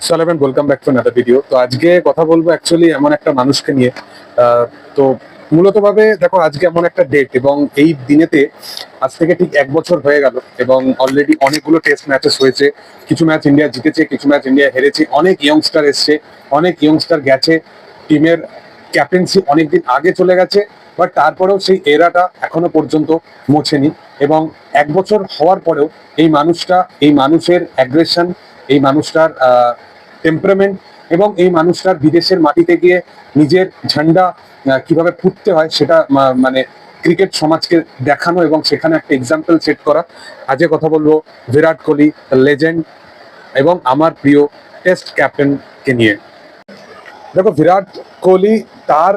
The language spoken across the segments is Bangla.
সালাম and welcome back to another video. তো আজকে কথা বলবো অ্যাকচুয়ালি এমন একটা মানুষকে নিয়ে। তো মূলত ভাবে দেখো, আজকে এমন একটা ডেট এবং এই দিনেতে আজ থেকে ঠিক 1 বছর হয়ে গেল এবং অলরেডি অনেকগুলো টেস্ট ম্যাচেস হয়েছে। কিছু ম্যাচ ইন্ডিয়া জিতেছে, কিছু ম্যাচ ইন্ডিয়া হেরেছে। অনেক ইয়ংস্টার এসছে, অনেক ইয়ংস্টার গেছে। টিমের ক্যাপ্টেন্সি অনেকদিন আগে চলে গেছে, বাট তারপরেও সেই এরাটা এখনো পর্যন্ত মোছেনি। এবং 1 বছর হওয়ার পরেও এই মানুষটা, এই মানুষের অ্যাগ্রেশন, এই মানুষটার টেম্পারামেন্ট এবং এই মানুষটার বিদেশের মাটিতে গিয়ে নিজের ঝান্ডা কিভাবে ফুটতে হয় সেটা মানে ক্রিকেট সমাজকে দেখানো এবং সেখানে একটা এক্সাম্পল সেট করা। আজকে কথা বলবো বিরাট কোহলি, লেজেন্ড এবং আমার প্রিয় টেস্ট ক্যাপ্টেনকে নিয়ে। দেখো, বিরাট কোহলি তার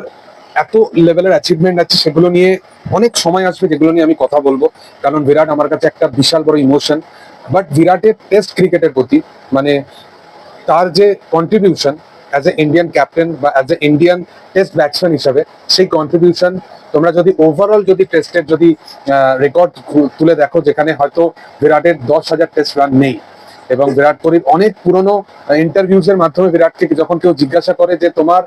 এত লেভেলের অ্যাচিভমেন্ট আছে, সেগুলো নিয়ে অনেক সময় আসবে যেগুলো নিয়ে আমি কথা বলবো, কারণ বিরাট আমার কাছে একটা বিশাল বড় ইমোশন। বাট বিরাটের টেস্ট ক্রিকেটের প্রতি মানে তার যে contribution as a Indian captain বা as a Indian test batsman হিসাবে, সেই কন্ট্রিবিউশন তোমরা যদি ওভারঅল যদি টেস্টের যদি রেকর্ড তুলে দেখো, যেখানে হয়তো বিরাটের 10,000 টেস্ট রান নেই। এবং বিরাট কোহলির অনেক পুরনো ইন্টারভিউজ এর মাধ্যমে বিরাটকে যখন কেউ জিজ্ঞাসা করে যে তোমার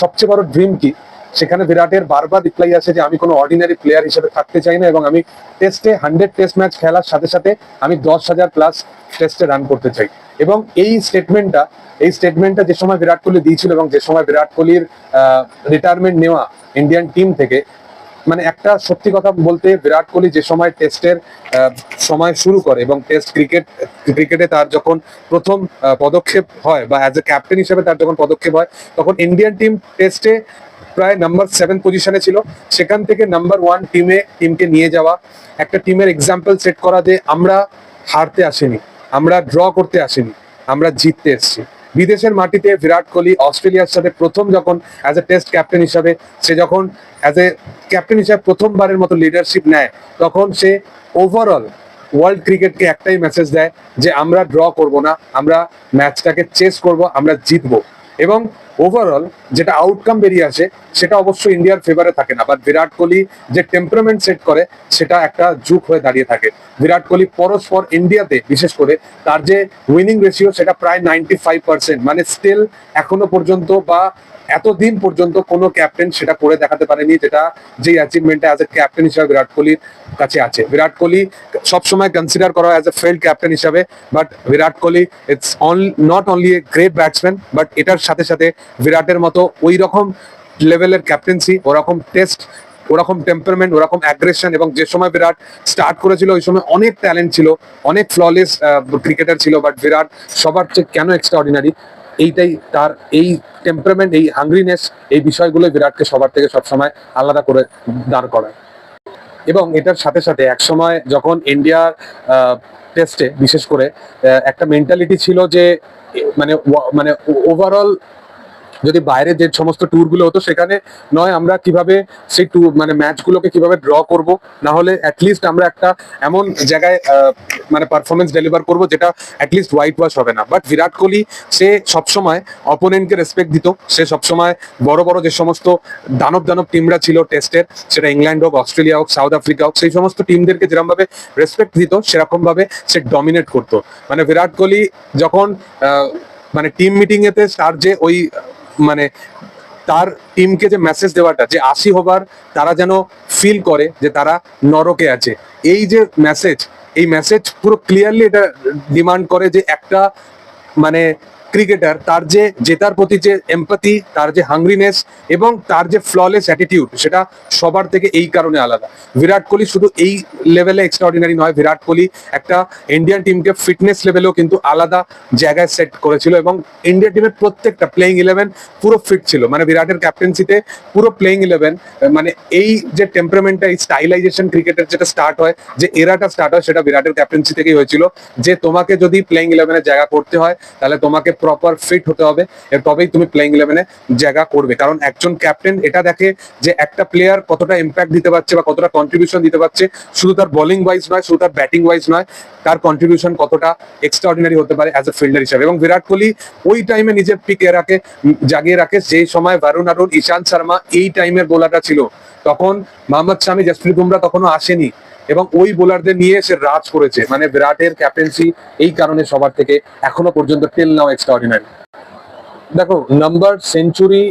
সবচেয়ে বড় ড্রিম কি, সেখানে বিরাটের বারবার রিপ্লাই আছে যে আমি কোনো অর্ডিনারি প্লেয়ার হিসেবে থাকতে চাই না এবং আমি টেস্টে 100 টেস্ট ম্যাচ খেলার সাথে সাথে আমি 10,000 প্লাস টেস্টে রান করতে চাই। এবং এই স্টেটমেন্টটা যে সময় বিরাট কোহলি দিয়েছিল এবং যে সময় বিরাট কোহলির রিটায়ারমেন্ট নেওয়া ইন্ডিয়ান টিম থেকে, মানে একটা সত্যি কথা বলতে, বিরাট কোহলি যে সময় টেস্টের সময় শুরু করে এবং টেস্ট ক্রিকেটে তার যখন প্রথম পদক্ষেপ হয় বা অ্যাজ এ ক্যাপ্টেন হিসেবে তার যখন পদক্ষেপ হয়, তখন ইন্ডিয়ান টিম টেস্টে প্রায় নাম্বার 7 পজিশনে ছিল। সেখান থেকে নাম্বার 1 টিমকে নিয়ে যাওয়া, একটা টিমের এক্সাম্পল সেট করা যে আমরা হারতে আসিনি, আমরা ড্র করতে আসিনি, আমরা জিততে এসেছি। বিদেশের মাটিতে বিরাট কোহলি অস্ট্রেলিয়ার সাথে প্রথম যখন অ্যাজ এ টেস্ট ক্যাপ্টেন হিসাবে সে যখন অ্যাজ এ ক্যাপ্টেন হিসাবে প্রথমবারের মতো লিডারশিপ নেয়, তখন সে ওভারঅল ওয়ার্ল্ড ক্রিকেটকে একটাই মেসেজ দেয় যে আমরা ড্র করব না, আমরা ম্যাচটাকে চেস করব, আমরা জিতবো। এবং ওভারঅল যেটা আউটকাম বেরিয়ে আসে সেটা অবশ্যই ইন্ডিয়ার ফেভারে থাকে না, বাট বিরাট কোহলি যে টেম্পারামেন্ট সেট করে সেটা একটা যুগ হয়ে দাঁড়িয়ে থাকে। বিরাট কোহলি পরস্পর ইন্ডিয়াতে বিশেষ করে তার যে উইনিং রেশিও সেটা প্রায় 95%, মানে স্টিল এখনো পর্যন্ত বা এতদিন পর্যন্ত কোনো ক্যাপ্টেন সেটা করে দেখাতে পারেনি, যেটা যে অ্যাচিভমেন্টটা অ্যাজ এ ক্যাপ্টেন হিসাবে বিরাট কোহলির কাছে আছে। বিরাট কোহলি সবসময় কনসিডার করা হয় অ্যাজ এ ফেল্ড ক্যাপ্টেন হিসাবে, but Virat Kohli it's not only a great batsman, but এটার সাথে সাথে বিরাটের মতো ওই রকম লেভেলের ক্যাপ্টেন্সি, ওরকম টেস্ট, ওরকম টেম্পারমেন্ট, ওরকম অ্যাগ্রেশন। এবং যে সময় বিরাট স্টার্ট করেছিল ওই সময় অনেক ট্যালেন্ট ছিল, অনেক ফ্ললেস ক্রিকেটার ছিল, বাট বিরাট সবার চেয়ে কেন এক্সট্রা অর্ডিনারি, এইটাই তার এই টেম্পারমেন্ট, এই হাংরিনেস, এই বিষয়গুলো বিরাটকে সবার থেকে সবসময় আলাদা করে দাঁড় করায়। এবং এটার সাথে সাথে একসময় যখন ইন্ডিয়ার টেস্টে বিশেষ করে একটা মেন্টালিটি ছিল যে মানে মানে ওভারঅল যদি বাইরে যে সমস্ত ট্যুরগুলো হতো সেখানে নয় আমরা কিভাবে সেই ট্যুর মানে ম্যাচগুলোকে কিভাবে ড্র করব, না হলে অ্যাটলিস্ট আমরা একটা এমন জায়গায় মানে পারফরমেন্স ডেলিভার করব যেটা অ্যাটলিস্ট হোয়াইট ওয়াশ হবে না। বাট বিরাট কোহলি সে সবসময় অপোনেন্টকে রেসপেক্ট দিত। সে সবসময় বড় বড় যে সমস্ত দানব দানব টিমরা ছিল টেস্টের, সেটা ইংল্যান্ড হোক, অস্ট্রেলিয়া হোক, সাউথ আফ্রিকা হোক, সেই সমস্ত টিমদেরকে যেরকমভাবে রেসপেক্ট দিত সেরকম ভাবে সে ডমিনেট করতো। মানে বিরাট কোহলি যখন মানে টিম মিটিং এতে তার যে ওই মানে তার টিমকে যে মেসেজ দেওয়াটা, যে 80 ওভার তারা যেন ফিল করে যে তারা নরকে আছে, এই যে মেসেজ, এই মেসেজ পুরো ক্লিয়ারলি এটা ডিমান্ড করে যে একটা মানে ক্রিকেটার তার যে জেতার প্রতি যে এমপ্যাথি, তার যে হাংরিনেস এবং তার যে ফ্ললেস অ্যাটিটিউড, সেটা সবার থেকে এই কারণে আলাদা। বিরাট কোহলি শুধু এই লেভেলে এক্সট্রাঅর্ডিনারি নয়, বিরাট কোহলি একটা ইন্ডিয়ান টিমকে ফিটনেস লেভেলেও কিন্তু আলাদা জায়গায় সেট করেছিল এবং ইন্ডিয়ান টিমের প্রত্যেকটা প্লেইং 11 পুরো ফিট ছিল। মানে বিরাটের ক্যাপ্টেন্সিতে পুরো প্লেইং 11 মানে এই যে টেম্পারামেন্টটা, এই স্টাইলাইজেশন ক্রিকেটের যেটা স্টার্ট হয়, যে এরাটা স্টার্ট হয়, সেটা বিরাটের ক্যাপ্টেন্সি থেকেই হয়েছিল। যে তোমাকে যদি প্লেইং 11-এ জায়গা করতে হয় তাহলে তোমাকে প্রপার ফিট হতে হবে, তবেই তুমি প্লেইং 11-এ জায়গা করবে। কারণ একজন ক্যাপ্টেন এটা দেখে যে একটা প্লেয়ার কতটা ইম্প্যাক্ট দিতে পারছে বা কতটা কন্ট্রিবিউশন দিতে পারছে, শুধু তার বোলিং ওয়াইজ নয়, শুধু তার ব্যাটিং ওয়াইজ নয়, তার কন্ট্রিবিউশন কতটা এক্সট্রাঅর্ডিনারি হতে পারে অ্যাজ এ ফিল্ডার হিসাবে। এবং বিরাট কোহলি ওই টাইমে নিজের পিক জাগিয়ে রাখে, যে সময় ভারুণ আরুণ, ঈশান্ত শর্মা এই টাইমের বোলারটা ছিল। তখন মোহাম্মদ শামি, জসপ্রীত বুমরা তখনও আসেনি এবং ওই বোলারদের নিয়ে সে রাজ করেছে, মানে বিরাটের ক্যাপ্টেন্সি এই কারণে সবার থেকে এখনো পর্যন্ত টিল নাও এক্সট্রাঅর্ডিনারি। দেখো, নাম্বার, সেঞ্চুরি,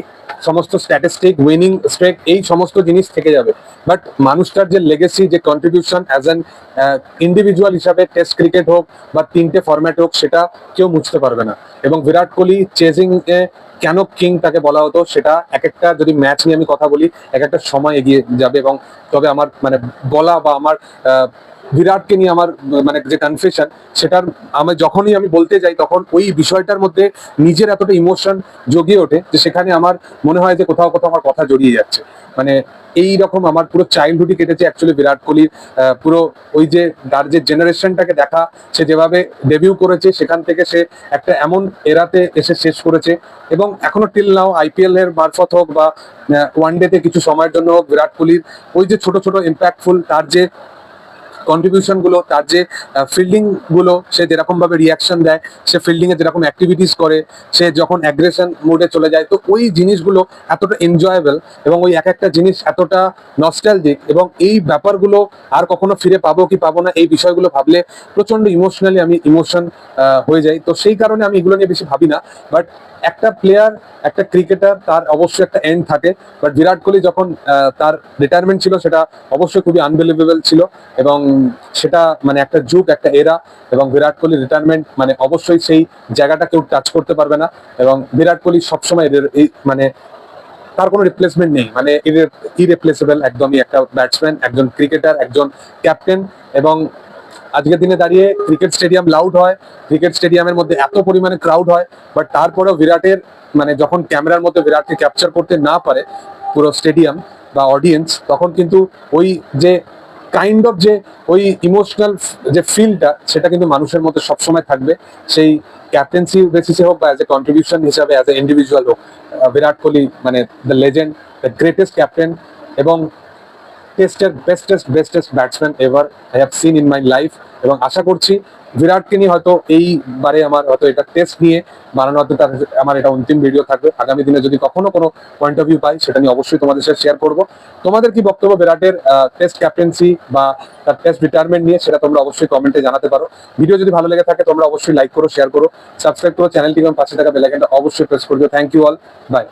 সমস্ত স্ট্যাটিস্টিক, উইনিং স্ট্রেক, এই সমস্ত জিনিস থেকে যাবে, বাট মানুষটার যে লেগেসি, যে কন্ট্রিবিউশন অ্যাজ অ্যান ইন্ডিভিজুয়াল হিসাবে, টেস্ট ক্রিকেট হোক বা 3টে ফরম্যাট হোক, সেটা কেউ মুছতে পারবে না। এবং বিরাট কোহলি চেজিং এ কেন কিং তাকে বলা হতো, সেটা এক একটা যদি ম্যাচ নিয়ে আমি কথা বলি, এক একটা সময় এগিয়ে যাবে। এবং তবে আমার মানে বলা বা আমার বিরাটকে নিয়ে আমার মানে যে কনফেশন, সেটার আমি যখনই আমি বলতে যাই তখন ওই বিষয়টার মধ্যে নিজের এতটা ইমোশন জগিয়ে ওঠে যে সেখানে আমার মনে হয় যে কোথাও কোথাও আমার কথা জড়িয়ে যাচ্ছে। মানে এই রকম আমার পুরো চাইল্ডহুডই কেটেছে অ্যাকচুয়ালি বিরাট কোহলির পুরো ওই যে তার যে জেনারেশনটাকে দেখা, সে যেভাবে ডেবিউ করেছে সেখান থেকে সে একটা এমন এরাতে এসে শেষ করেছে। এবং এখনো টিল নাও আইপিএল এর মারফত হোক বা ওয়ানডেতে কিছু সময়ের জন্য হোক, বিরাট কোহলির ওই যে ছোট ছোট ইম্প্যাক্টফুল তার যে কন্ট্রিবিউশন গুলো, তার যে ফিল্ডিং গুলো, সে যেরকম ভাবে রিয়াকশন দেয়, সে ফিল্ডিং এ যেরকম অ্যাক্টিভিটিস করে, সে যখন অ্যাগ্রেশন মোডে চলে যায়, তো ওই জিনিসগুলো এতটা এনজয়েবল এবং ওই এক একটা জিনিস এতটা নস্টালজিক, এবং এই ব্যাপারগুলো আর কখনো ফিরে পাবো কি পাবো না, এই বিষয়গুলো ভাবলে প্রচন্ড ইমোশনালি আমি ইমোশন হয়ে যাই। তো সেই কারণে আমি এগুলো নিয়ে বেশি ভাবি না। বাট একটা প্লেয়ার, একটা ক্রিকেটার, তার অবশ্যই একটা এন্ড থাকে। বাট বিরাট কোহলি যখন তার রিটায়ারমেন্ট ছিল, সেটা অবশ্যই খুবই আনবিলিভেবল ছিল এবং সেটা মানে একটা যুগ, একটা এরা। এবং বিরাট কোহলি রিটায়ারমেন্ট মানে অবশ্যই সেই জায়গাটা কেউ টাচ করতে পারবে না। এবং বিরাট কোহলি সবসময় মানে তার কোনো রিপ্লেসমেন্ট নেই, মানে ইরেপ্লেসেবল একদমই একটা ব্যাটসম্যান, একজন ক্রিকেটার, একজন ক্যাপ্টেন। এবং আজকের দিনে দাঁড়িয়ে ক্রিকেট স্টেডিয়াম লাউড হয়, ক্রিকেট স্টেডিয়ামের মধ্যে এত পরিমাণে ক্রাউড হয়, বাট তারপরেও বিরাটের মানে যখন ক্যামেরার মধ্যে বিরাটকে ক্যাপচার করতে না পারে পুরো স্টেডিয়াম বা অডিয়েন্স, তখন কিন্তু ওই যে কাইন্ড অফ যে ওই ইমোশনাল যে ফিলটা, সেটা কিন্তু মানুষের মধ্যে সবসময় থাকবে। সেই ক্যাপ্টেন্সি বেসিসে হোক বা অ্যাজ এ কন্ট্রিবিউশন হিসাবে, অ্যাজ এ ইন্ডিভিজুয়াল হোক, বিরাট কোহলি মানে the legend, the greatest captain এবং টেস্টের bestest batsman ever I have seen in my life. এবং আশা করছি বিরাটকে নিয়ে হয়তো এইবারে আমার হয়তো এটা টেস্ট নিয়ে বানানো, হয়তো তার আমার এটা অন্তিম ভিডিও থাকবে। আগামী দিনে যদি কখনো কোনো পয়েন্ট অফ ভিউ পাই, সেটা নিয়ে অবশ্যই তোমাদের সাথে শেয়ার করবো। তোমাদের কি বক্তব্য বিরাটের টেস্ট ক্যাপ্টেন্সি বা তার টেস্ট রিটায়ারমেন্ট নিয়ে, সেটা তোমরা অবশ্যই কমেন্টে জানাতে পারো। ভিডিও যদি ভালো লেগে থাকে তোমরা অবশ্যই লাইক করো, শেয়ার করো, সাবস্ক্রাইব করো চ্যানেলটি এবং পাশে থাকা বেল আইকনটা অবশ্যই প্রেস করে দিও। Thank you all, by.